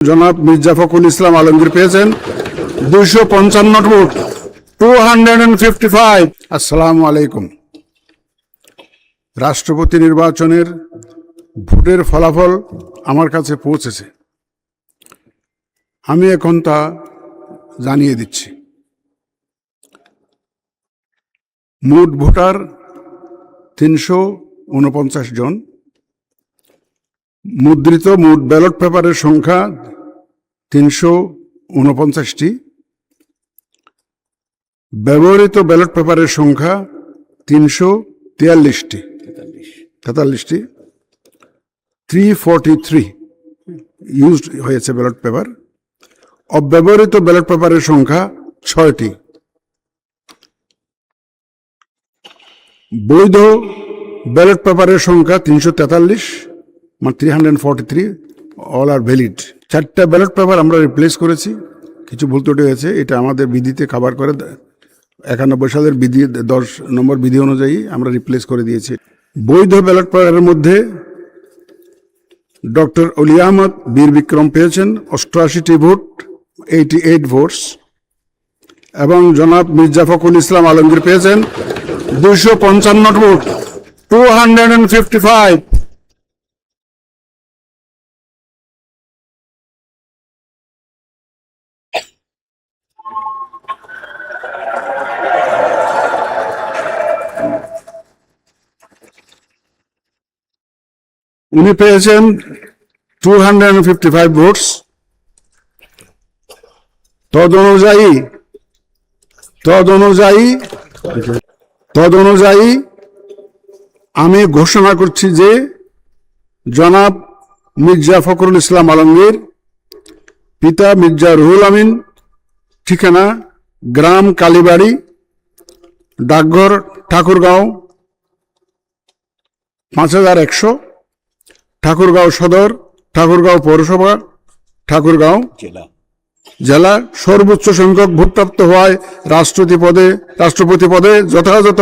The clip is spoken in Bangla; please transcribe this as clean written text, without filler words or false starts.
জনাব মির্জা ফখরুল ইসলাম আলমগীর পেয়েছেন 255 ভোট, 255। আসসালামু আলাইকুম। রাষ্ট্রপতি নির্বাচনের ভোটের ফলাফল আমার কাছে পৌঁছেছে, আমি এখন তা জানিয়ে দিচ্ছি। মোট ভোটার 349 জন। মুদ্রিত মোট ব্যালট পেপারের সংখ্যা 349টি। ব্যবহৃত ব্যালট পেপারের সংখ্যা 343টি। 343 ইউজড হয়েছে ব্যালট পেপার। অব্যবহৃত ব্যালট পেপারের সংখ্যা 6টি। বৈধ ব্যালট পেপারের সংখ্যা 343, মানে 343, অল আর ভ্যালিড। 4টা ব্যালট পেপার আমরা রিপ্লেস করেছি, কিছু ভুল ত্রুটি হয়েছে, এটা আমাদের বিধিতে কভার করে 91 সালের বিধি 10 নম্বর বিধি অনুযায়ী আমরা রিপ্লেস করে দিয়েছি। বৈধ ব্যালট পেপারের মধ্যে ডক্টর অলি আহমদ বীর বিক্রম পেয়েছেন 88টি ভোট, 88 ভোটস, এবং জনাব মির্জা ফখরুল ইসলাম আলমগীর পেয়েছেন 255 ভোট, 255। উনি পেয়েছেন 255 ভোটস। তদ অনুযায়ী আমি ঘোষণা করছি যে জনাব মির্জা ফখরুল ইসলাম আলমগীর, পিতা মির্জা রুহুল আমিন, ঠিকানা গ্রাম কালীবাড়ি, ডাকঘর ঠাকুরগাঁও 5100, ঠাকুরগাঁও সদর, ঠাকুরগাঁও পৌরসভা, ঠাকুরগাঁও জেলা, সর্বোচ্চ সংখ্যক ভোটপ্রাপ্ত হওয়ায় রাষ্ট্রপতি পদে যথাযথ